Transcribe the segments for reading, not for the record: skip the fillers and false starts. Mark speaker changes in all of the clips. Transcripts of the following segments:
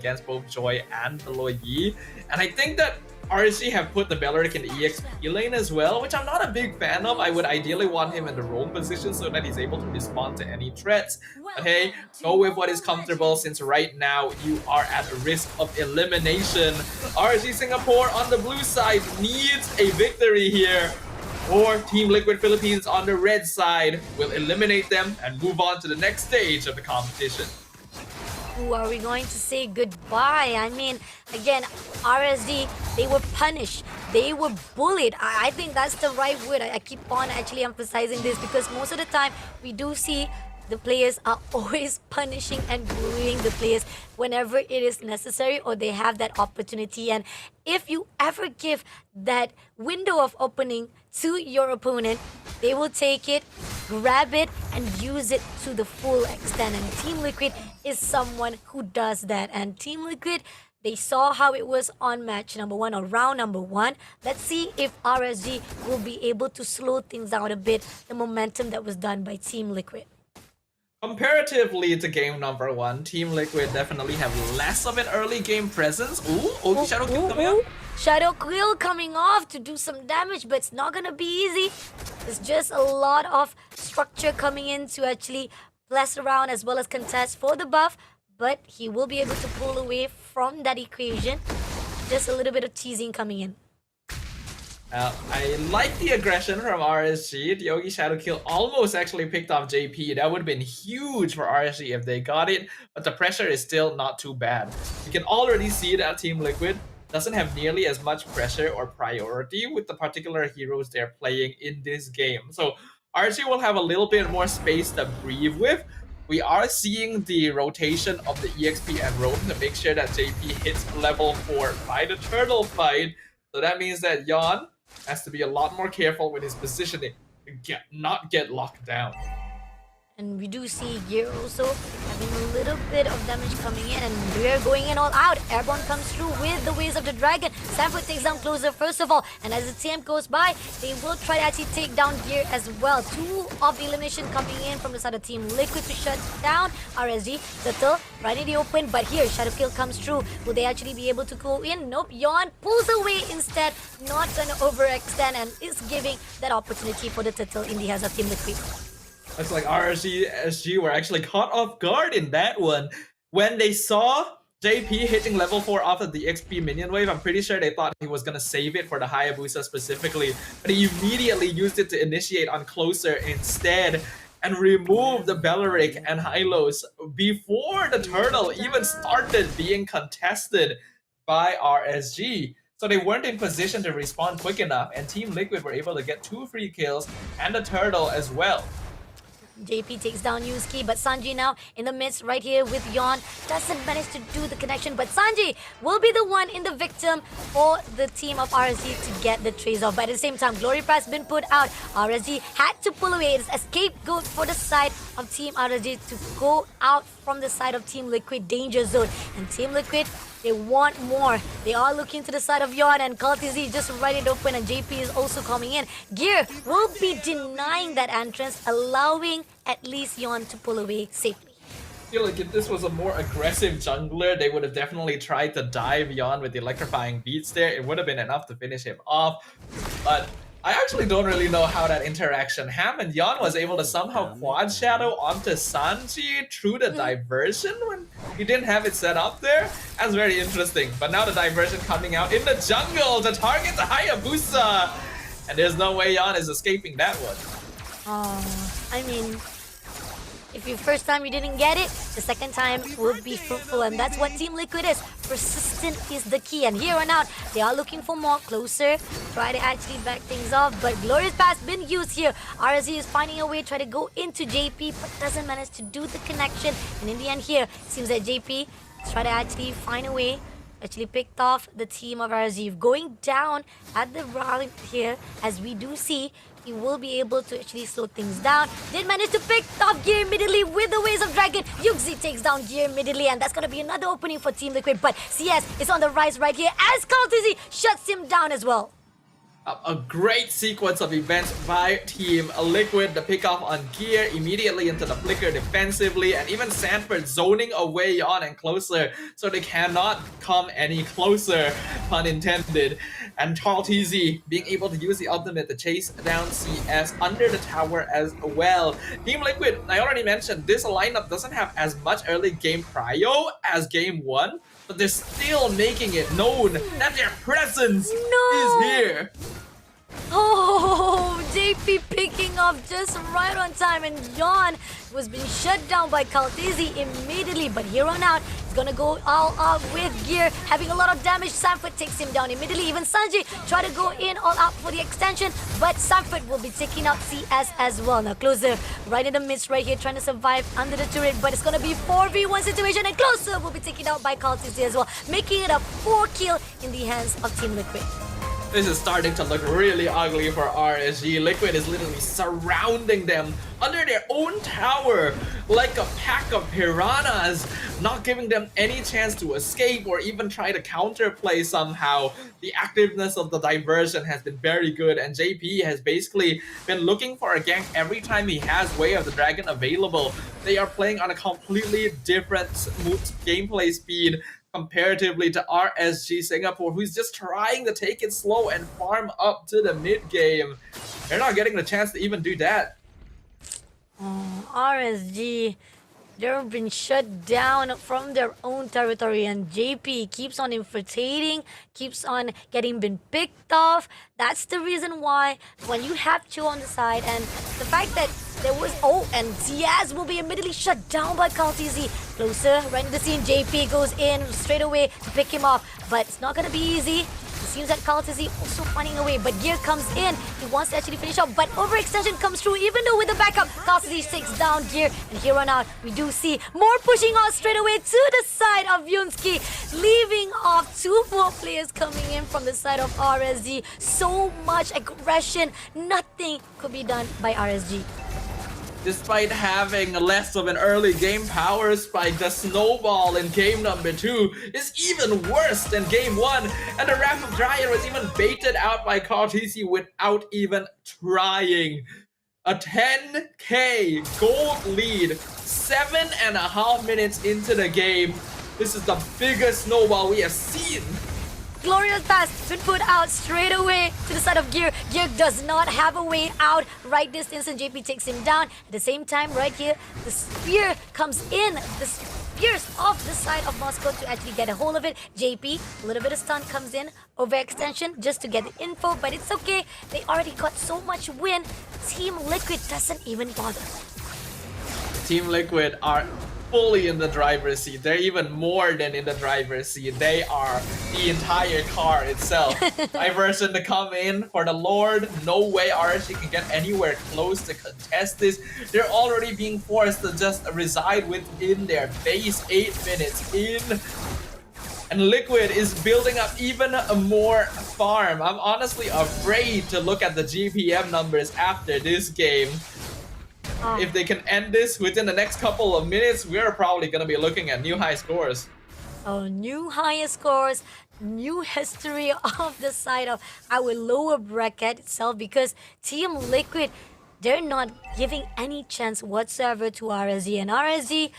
Speaker 1: against both Joy and Yi. And I think that RSG have put the Belleric in the EXP lane as well, which I'm not a big fan of. I would ideally want him in the roam position so that he's able to respond to any threats. But hey, go with what is comfortable since right now you are at risk of elimination. RSG Singapore on the blue side needs a victory here, or Team Liquid Philippines on the red side will eliminate them and move on to the next stage of the competition.
Speaker 2: Who are we going to say goodbye? I mean, again, RSG, they were punished. They were bullied. I think that's the right word. I keep on actually emphasizing this because most of the time we do see the players are always punishing and bullying the players whenever it is necessary or they have that opportunity. And if you ever give that window of opening to your opponent, they will take it, grab it, and use it to the full extent. And Team Liquid is someone who does that. And Team Liquid, they saw how it was on match number 1 or round number 1. Let's see if RSG will be able to slow things down a bit, the momentum that was done by Team Liquid.
Speaker 1: Comparatively to game number 1, Team Liquid definitely have less of an early game presence. Ooh, Shadow Kill coming up.
Speaker 2: Shadow Kill coming off to do some damage, but it's not gonna be easy. It's just a lot of structure coming in to actually blast around as well as contest for the buff, but he will be able to pull away from that equation. Just a little bit of teasing coming in.
Speaker 1: I like the aggression from RSG. The Yogi Shadow Kill almost actually picked off JP. That would have been huge for RSG if they got it, but the pressure is still not too bad. You can already see that Team Liquid doesn't have nearly as much pressure or priority with the particular heroes they're playing in this game. So RSG will have a little bit more space to breathe with. We are seeing the rotation of the EXP and roam to make sure that JP hits level 4 by the turtle fight. So that means that Yon has to be a lot more careful with his positioning to not get locked down.
Speaker 2: And we do see Gear also having a little bit of damage coming in, and we're going in all out. Airborne comes through with the Waves of the Dragon. Sanford takes down Closer first of all, and as the TM goes by, they will try to actually take down Gear as well. 2 of the elimination coming in from the side of Team Liquid to shut down RSG. Turtle right in the open, but here Shadow Kill comes through. Will they actually be able to go in? Nope. Yon pulls away instead, not gonna overextend, and is giving that opportunity for the Turtle in the hands of Team Liquid.
Speaker 1: Looks like RSG were actually caught off guard in that one. When they saw JP hitting level 4 off of the XP minion wave, I'm pretty sure they thought he was going to save it for the Hayabusa specifically. But he immediately used it to initiate on Closer instead and remove the Belleric and Hylos before the turtle even started being contested by RSG. So they weren't in position to respond quick enough, and Team Liquid were able to get 2 free kills and the turtle as well.
Speaker 2: JP takes down Yusuke, but Sanji now in the midst right here with Yon. Doesn't manage to do the connection, but Sanji will be the one in the victim for the team of RSG to get the trace off. But at the same time, Glory Prize been put out. RSG had to pull away. It's a scapegoat for the side of Team RSG to go out from the side of Team Liquid danger zone. And Team Liquid, they want more. They are looking to the side of Yon, and Cultizy just right it open, and JP is also coming in. Gear will be denying that entrance, allowing at least Yon to pull away safely.
Speaker 1: I feel like if this was a more aggressive jungler, they would have definitely tried to dive Yon with the electrifying beats there. It would have been enough to finish him off. But I actually don't really know how that interaction happened. Yon was able to somehow quad shadow onto Sanji through the diversion when he didn't have it set up there. That's very interesting. But now the diversion coming out in the jungle to target the Hayabusa. And there's no way Yon is escaping that one.
Speaker 2: I mean, if your first time you didn't get it, the second time will be fruitful, and that's what Team Liquid is. Persistent is the key, and here on out, they are looking for more. Closer, try to actually back things off, but Glorious Pass been used here. RSG is finding a way, try to go into JP, but doesn't manage to do the connection, and in the end here, seems that JP try to actually find a way, actually picked off the team of RSG. Going down at the round here, as we do see, he will be able to actually slow things down. Did manage to pick off Gear immediately with the Waves of Dragon. Yuxi takes down Gear immediately, and that's going to be another opening for Team Liquid. But CS is on the rise right here as Cultizy shuts him down as well.
Speaker 1: A great sequence of events by Team Liquid. The pickoff on Gear, immediately into the flicker defensively, and even Sanford zoning away on and closer, so they cannot come any closer, pun intended. And Tall TZ being able to use the ultimate to chase down CS under the tower as well. Team Liquid, I already mentioned, this lineup doesn't have as much early game prio as game 1, but they're still making it known that their presence is here.
Speaker 2: Oh, JP picking up just right on time, and John was being shut down by Kaltizi immediately, but here on out, he's gonna go all out with Gear, having a lot of damage. Sanford takes him down immediately. Even Sanjay try to go in all out for the extension, but Sanford will be taking out CS as well. Now Closer right in the midst right here, trying to survive under the turret, but it's gonna be 4v1 situation, and Closer will be taken out by Kaltizi as well, making it a 4 kill in the hands of Team Liquid.
Speaker 1: This is starting to look really ugly for RSG. Liquid is literally surrounding them under their own tower like a pack of piranhas, not giving them any chance to escape or even try to counterplay somehow. The activeness of the diversion has been very good, and JP has basically been looking for a gank every time he has Way of the Dragon available. They are playing on a completely different gameplay speed comparatively to RSG Singapore, who's just trying to take it slow and farm up to the mid game. They're not getting the chance to even do that.
Speaker 2: RSG, they've been shut down from their own territory, and JP keeps on infiltrating, keeps on getting been picked off. That's the reason why when you have Cho on the side, and the fact that there was, and Diaz will be immediately shut down by Kaltizi. Closer, right in the scene, JP goes in straight away to pick him off, but it's not gonna be easy. It seems that Kaltizi also finding a way, but Gear comes in. He wants to actually finish off, but overextension comes through, even though with the backup, Kaltizi takes down Gear, and here on out, we do see more pushing on straight away to the side of Yunsky, leaving off 2 more players coming in from the side of RSG. So much aggression, nothing could be done by RSG.
Speaker 1: Despite having less of an early game power spike, the snowball in game number 2 is even worse than game 1, and the Rapid Dryer was even baited out by Kaltizi without even trying. A 10k gold lead, 7.5 minutes into the game. This is the biggest snowball we have seen.
Speaker 2: Glorious pass been put out straight away to the side of Gear. Gear does not have a way out right this instant. JP takes him down. At the same time, right here, the spear comes in. The spears off the side of Moscow to actually get a hold of it. JP, a little bit of stun comes in, overextension just to get the info, but it's okay. They already got so much win. Team Liquid doesn't even bother.
Speaker 1: Team Liquid are fully in the driver's seat. They're even more than in the driver's seat. They are the entire car itself. Diversion to come in for the Lord. No way RSG can get anywhere close to contest this. They're already being forced to just reside within their base 8 minutes in. And Liquid is building up even more farm. I'm honestly afraid to look at the GPM numbers after this game. If they can end this within the next couple of minutes, we're probably going to be looking at new high scores.
Speaker 2: Oh, new highest scores, new history of the side of our lower bracket itself, because Team Liquid, they're not giving any chance whatsoever to RSG. And RSG,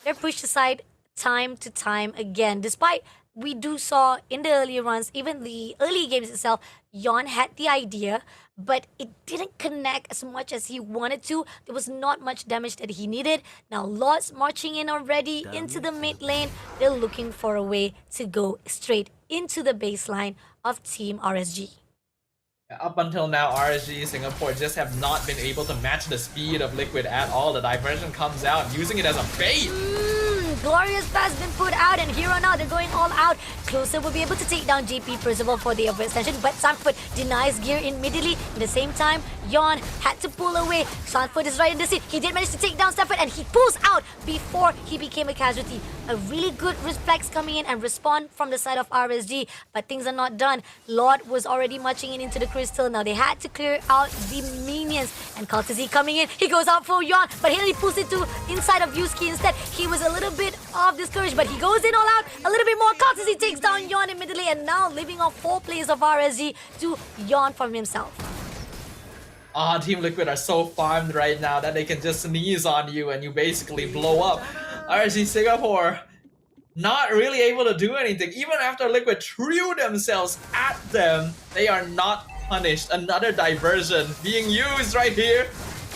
Speaker 2: they're pushed aside time to time again. Despite we do saw in the early runs, even the early games itself, Yon had the idea, but it didn't connect as much as he wanted to. There was not much damage that he needed. Now Lots marching in already into the mid lane. They're looking for a way to go straight into the baseline of Team RSG.
Speaker 1: Up until now, RSG Singapore just have not been able to match the speed of Liquid at all. The diversion comes out, using it as a bait.
Speaker 2: Glorious pass been put out, and here on out, they're going all out. Closer will be able to take down JP first of all for the overextension, but Sanford denies Gear immediately. At the same time, Yon had to pull away. Sanford is right in the seat. He did manage to take down Sanford, and he pulls out before he became a casualty. A really good reflex coming in and respond from the side of RSG, but things are not done. Lord was already marching in into the crystal. Now they had to clear out the minions, and Kaltizi coming in. He goes out for Yon, but he pulls it to inside of Yuski instead. He was a little bit off discouraged, but he goes in all out a little bit more. Kaltizi takes down Yon immediately. quickly, and now leaving off 4 players of RSG to yawn from himself.
Speaker 1: Team Liquid are so farmed right now that they can just sneeze on you and you basically blow up. RSG Singapore not really able to do anything. Even after Liquid threw themselves at them, they are not punished. Another diversion being used right here.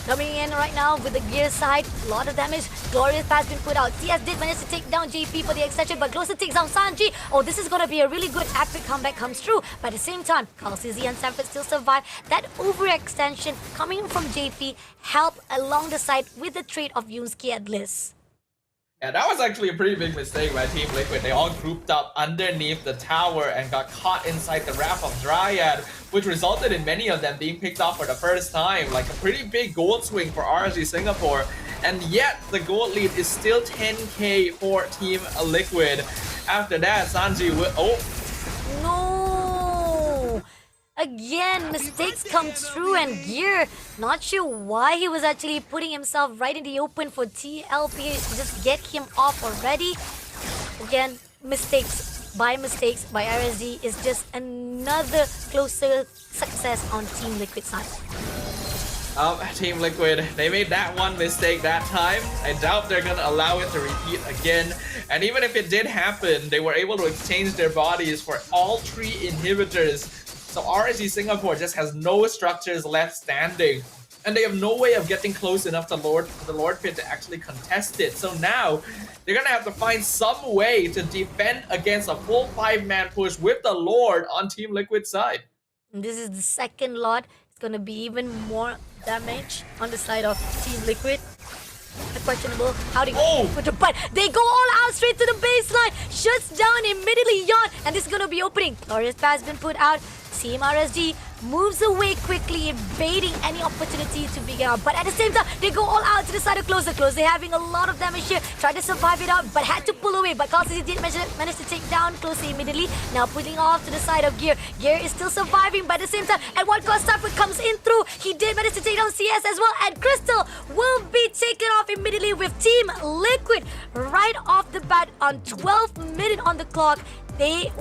Speaker 2: Coming in right now with the gear side, a lot of damage. Glorious has been put out. TS did manage to take down JP for the extension, but closer takes down Sanji. Oh, this is going to be a really good epic comeback comes through. But at the same time, Carl CZ and Sanford still survive. That overextension coming from JP help along the side with the trade of Yunsky at Liz.
Speaker 1: Yeah, that was actually a pretty big mistake by Team Liquid. They all grouped up underneath the tower and got caught inside the Wrath of Dryad, which resulted in many of them being picked off for the first time. Like a pretty big gold swing for RSG Singapore. And yet, the gold lead is still 10k for Team Liquid. After that, Sanji will... Oh!
Speaker 2: No! Again, mistakes come through, and Gear, not sure why he was actually putting himself right in the open for TLP to just get him off already. Again, mistakes by RSG is just another closer success on Team Liquid side.
Speaker 1: Team Liquid, they made that one mistake that time. I doubt they're gonna allow it to repeat again. And even if it did happen, they were able to exchange their bodies for all 3 inhibitors. So RSG Singapore just has no structures left standing. And they have no way of getting close enough to the Lord Pit to actually contest it. So now, they're gonna have to find some way to defend against a full 5-man push with the Lord on Team Liquid's side.
Speaker 2: And this is the second lot. It's gonna be even more damage on the side of Team Liquid. Questionable how they put the but they go all out straight to the baseline, shuts down immediately Yawn, and this is gonna be opening. Glorious pass been put out. Team RSG moves away quickly, evading any opportunity to figure out. But at the same time, they go all out to the side of Closer. Closer having a lot of damage here. Tried to survive it out, but had to pull away. But Carlsy did manage to take down Closer immediately. Now pulling off to the side of Gear. Gear is still surviving, but at the same time, at one cost, Stafford comes in through. He did manage to take down CS as well. And Crystal will be taken off immediately with Team Liquid right off the bat on 12 minutes on the clock. They